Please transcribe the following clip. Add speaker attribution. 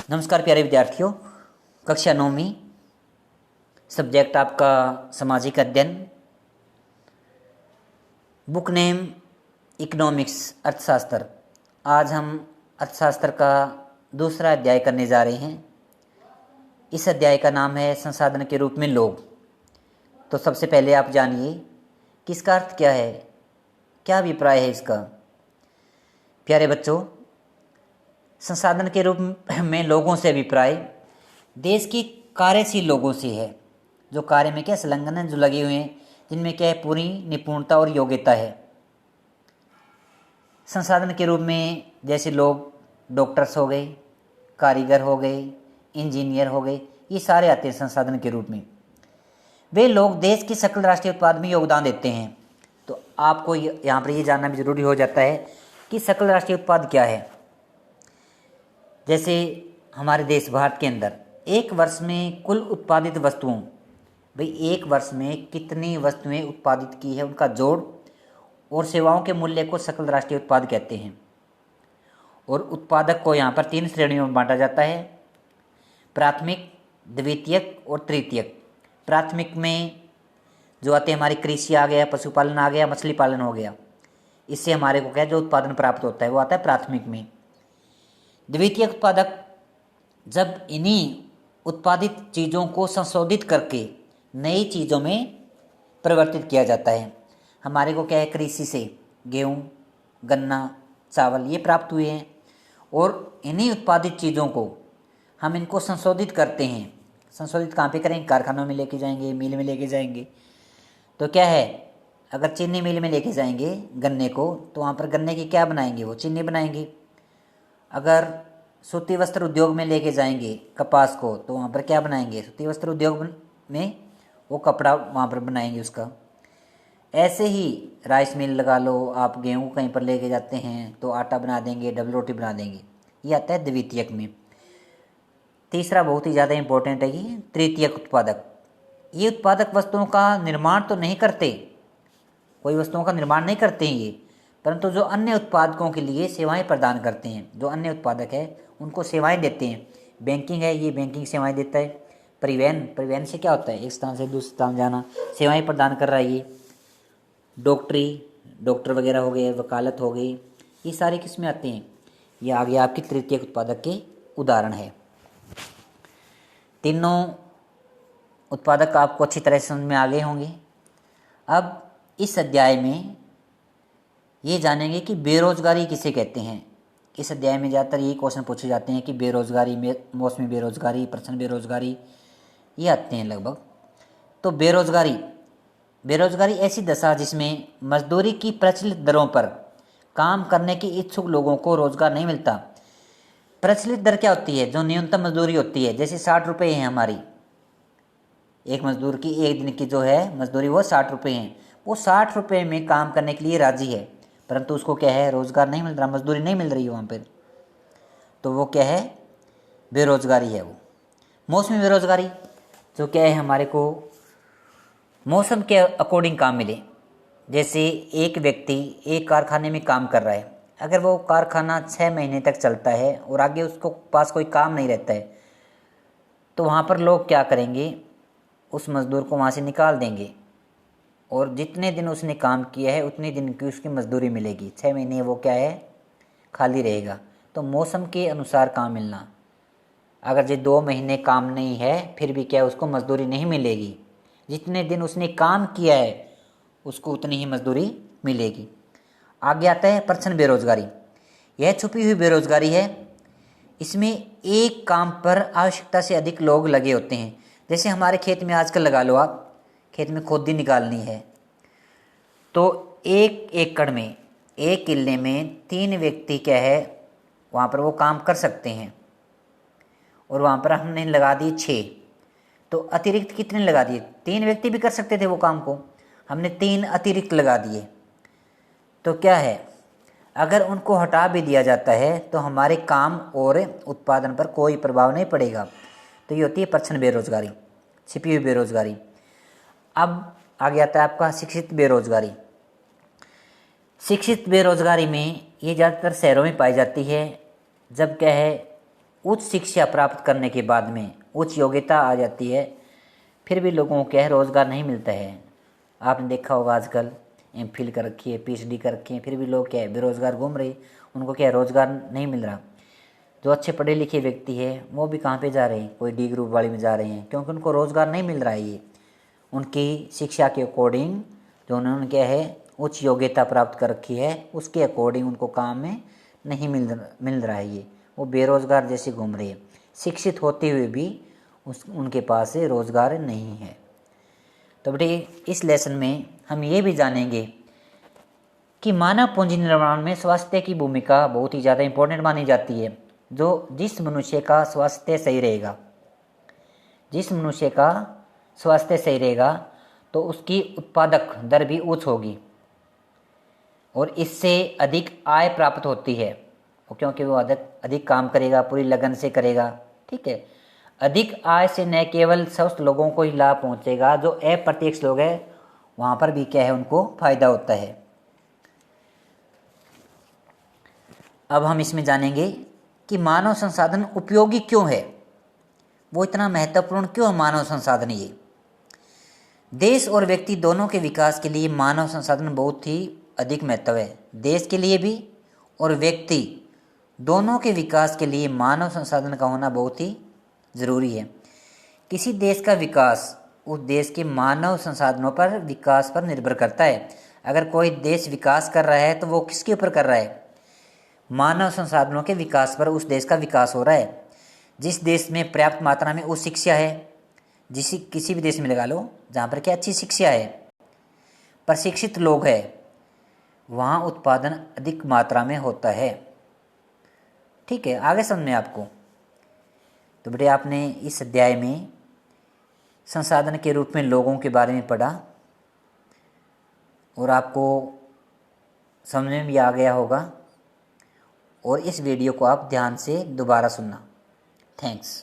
Speaker 1: नमस्कार प्यारे विद्यार्थियों। कक्षा 9वीं, सब्जेक्ट आपका सामाजिक अध्ययन, बुक नेम इकोनॉमिक्स अर्थशास्त्र। आज हम अर्थशास्त्र का दूसरा अध्याय करने जा रहे हैं। इस अध्याय का नाम है संसाधन के रूप में लोग। तो सबसे पहले आप जानिए कि इसका अर्थ क्या है, क्या अभिप्राय है इसका। प्यारे बच्चों, संसाधन के रूप में लोगों से अभिप्राय देश की कार्यशील लोगों से है, जो कार्य में क्या संलग्न हैं, जो लगे हुए हैं, जिनमें क्या है पूरी निपुणता और योग्यता है। संसाधन के रूप में जैसे लोग डॉक्टर्स हो गए, कारीगर हो गए, इंजीनियर हो गए, ये सारे आते हैं संसाधन के रूप में। वे लोग देश की सकल राष्ट्रीय उत्पाद में योगदान देते हैं। तो आपको यहाँ पर ये जानना भी जरूरी हो जाता है कि सकल राष्ट्रीय उत्पाद क्या है। जैसे हमारे देश भारत के अंदर एक वर्ष में कुल उत्पादित वस्तुओं, भाई एक वर्ष में कितनी वस्तुएं उत्पादित की है, उनका जोड़ और सेवाओं के मूल्य को सकल राष्ट्रीय उत्पाद कहते हैं। और उत्पादक को यहाँ पर 3 श्रेणियों में बांटा जाता है, प्राथमिक, द्वितीयक और तृतीयक। प्राथमिक में जो आते हैं हमारी कृषि आ गया, पशुपालन आ गया, मछली पालन हो गया, इससे हमारे को क्या जो उत्पादन प्राप्त होता है वो आता है प्राथमिक में। द्वितीयक उत्पादक, जब इन्हीं उत्पादित चीज़ों को संशोधित करके नई चीज़ों में परिवर्तित किया जाता है। हमारे को क्या है कृषि से गेहूँ, गन्ना, चावल ये प्राप्त हुए हैं, और इन्हीं उत्पादित चीज़ों को हम इनको संशोधित करते हैं। संशोधित कहाँ पे करेंगे? कारखानों में लेके जाएंगे, मिल में लेके जाएंगे। तो क्या है, अगर चीनी मिल में लेके जाएंगे गन्ने को, तो वहाँ पर गन्ने की क्या बनाएंगे? वो चीनी बनाएंगे। अगर सूती वस्त्र उद्योग में लेके जाएंगे कपास को, तो वहाँ पर क्या बनाएंगे? सूती वस्त्र उद्योग में वो कपड़ा वहाँ पर बनाएंगे उसका। ऐसे ही राइस मिल लगा लो, आप गेहूँ कहीं पर लेके जाते हैं तो आटा बना देंगे, डबल रोटी बना देंगे। ये आता है द्वितीयक में। तीसरा बहुत ही ज़्यादा इंपॉर्टेंट है कि तृतीयक उत्पादक। ये उत्पादक वस्तुओं का निर्माण तो नहीं करते, कोई वस्तुओं का निर्माण नहीं करते हैं ये, परंतु जो अन्य उत्पादकों के लिए सेवाएं प्रदान करते हैं। जो अन्य उत्पादक है उनको सेवाएं देते हैं। बैंकिंग है, ये बैंकिंग सेवाएं देता है। परिवहन से क्या होता है? एक स्थान से दूसरे स्थान जाना, सेवाएं प्रदान कर रहा है ये। डॉक्टर वगैरह हो गए, वकालत हो गई, ये सारे किस में आते हैं? ये आगे आपकी तृतीयक उत्पादक के उदाहरण है। तीनों उत्पादक आपको अच्छी तरह से समझ में आ गए होंगे। अब इस अध्याय में ये जानेंगे कि बेरोजगारी किसे कहते हैं। इस अध्याय में ज़्यादातर यही क्वेश्चन पूछे जाते हैं कि बेरोजगारी में, मौसमी बेरोजगारी, प्रचंड बेरोजगारी, ये आते हैं लगभग। तो बेरोजगारी ऐसी दशा जिसमें मजदूरी की प्रचलित दरों पर काम करने के इच्छुक लोगों को रोजगार नहीं मिलता। प्रचलित दर क्या होती है? जो न्यूनतम मजदूरी होती है, जैसे 60 रुपये है हमारी, एक मजदूर की एक दिन की जो है मजदूरी वो 60 रुपये है। वो 60 रुपये में काम करने के लिए राजी है, परंतु उसको क्या है, रोजगार नहीं मिल रहा, मजदूरी नहीं मिल रही है वहाँ पर। तो वो क्या है? बेरोजगारी है वो। मौसमी बेरोजगारी, जो क्या है हमारे को मौसम के अकॉर्डिंग काम मिले। जैसे एक व्यक्ति एक कारखाने में काम कर रहा है, अगर वो कारखाना 6 महीने तक चलता है और आगे उसको पास कोई काम नहीं रहता है, तो वहाँ पर लोग क्या करेंगे? उस मजदूर को वहाँ से निकाल देंगे, और जितने दिन उसने काम किया है उतने दिन की उसकी मजदूरी मिलेगी। 6 महीने वो क्या है, खाली रहेगा। तो मौसम के अनुसार काम मिलना। अगर जो 2 महीने काम नहीं है, फिर भी क्या है, उसको मजदूरी नहीं मिलेगी। जितने दिन उसने काम किया है उसको उतनी ही मजदूरी मिलेगी। आगे आता है प्रचंड बेरोजगारी। यह छुपी हुई बेरोजगारी है। इसमें एक काम पर आवश्यकता से अधिक लोग लगे होते हैं। जैसे हमारे खेत में आजकल लगा लो, आप खेत में खोदी निकालनी है, तो 1 एकड़ में, 1 किल्ले में 3 व्यक्ति क्या है वहाँ पर वो काम कर सकते हैं, और वहाँ पर हमने लगा दिए 6। तो अतिरिक्त कितने लगा दिए? 3 व्यक्ति भी कर सकते थे वो काम को, हमने 3 अतिरिक्त लगा दिए। तो क्या है, अगर उनको हटा भी दिया जाता है तो हमारे काम और उत्पादन पर कोई प्रभाव नहीं पड़ेगा। तो ये होती है प्रचंड बेरोजगारी, छिपी हुई बेरोजगारी। अब आगे आता है आपका शिक्षित बेरोजगारी। शिक्षित बेरोजगारी में ये ज़्यादातर शहरों में पाई जाती है। जब क्या है उच्च शिक्षा प्राप्त करने के बाद में उच्च योग्यता आ जाती है, फिर भी लोगों को क्या है, रोज़गार नहीं मिलता है। आपने देखा होगा आजकल एमफिल कर रखी है, पीएचडी कर रखी है, फिर भी लोग क्या है, बेरोज़गार घूम रहे, उनको क्या है, रोज़गार नहीं मिल रहा। जो अच्छे पढ़े लिखे व्यक्ति है वो भी कहाँ पे जा रहे हैं, कोई डी ग्रुप वाले में जा रहे हैं, क्योंकि उनको रोज़गार नहीं मिल रहा है। ये उनकी शिक्षा के अकॉर्डिंग, जो उन्होंने क्या है उच्च योग्यता प्राप्त कर रखी है, उसके अकॉर्डिंग उनको काम में नहीं मिल रहा है। ये वो बेरोज़गार जैसे घूम रहे हैं, शिक्षित होते हुए भी उनके पास रोज़गार नहीं है। तो बेटे इस लेसन में हम ये भी जानेंगे कि मानव पूंजी निर्माण में स्वास्थ्य की भूमिका बहुत ही ज़्यादा इम्पोर्टेंट मानी जाती है। जिस मनुष्य का स्वास्थ्य सही रहेगा, जिस मनुष्य का स्वास्थ्य सही रहेगा तो उसकी उत्पादक दर भी उच्च होगी और इससे अधिक आय प्राप्त होती है, क्योंकि वो अधिक काम करेगा, पूरी लगन से करेगा। ठीक है, अधिक आय से न केवल स्वस्थ लोगों को ही लाभ पहुंचेगा, जो अप्रत्यक्ष लोग हैं वहाँ पर भी क्या है, उनको फायदा होता है। अब हम इसमें जानेंगे कि मानव संसाधन उपयोगी क्यों है, वो इतना महत्वपूर्ण क्यों है मानव संसाधन। ये देश और व्यक्ति दोनों के विकास के लिए मानव संसाधन बहुत ही अधिक महत्व है। देश के लिए भी और व्यक्ति दोनों के विकास के लिए मानव संसाधन का होना बहुत ही ज़रूरी है। किसी देश का विकास उस देश के मानव संसाधनों पर विकास पर निर्भर करता है। अगर कोई देश विकास कर रहा है तो वो किसके ऊपर कर रहा है, मानव संसाधनों के विकास पर उस देश का विकास हो रहा है। जिस देश में पर्याप्त मात्रा में उच्च शिक्षा है, किसी भी देश में लगा लो जहाँ पर क्या अच्छी शिक्षा है, प्रशिक्षित लोग हैं, वहाँ उत्पादन अधिक मात्रा में होता है। ठीक है, आगे समझ में आपको। तो बेटे आपने इस अध्याय में संसाधन के रूप में लोगों के बारे में पढ़ा और आपको समझ में भी आ गया होगा। और इस वीडियो को आप ध्यान से दोबारा सुनना। थैंक्स।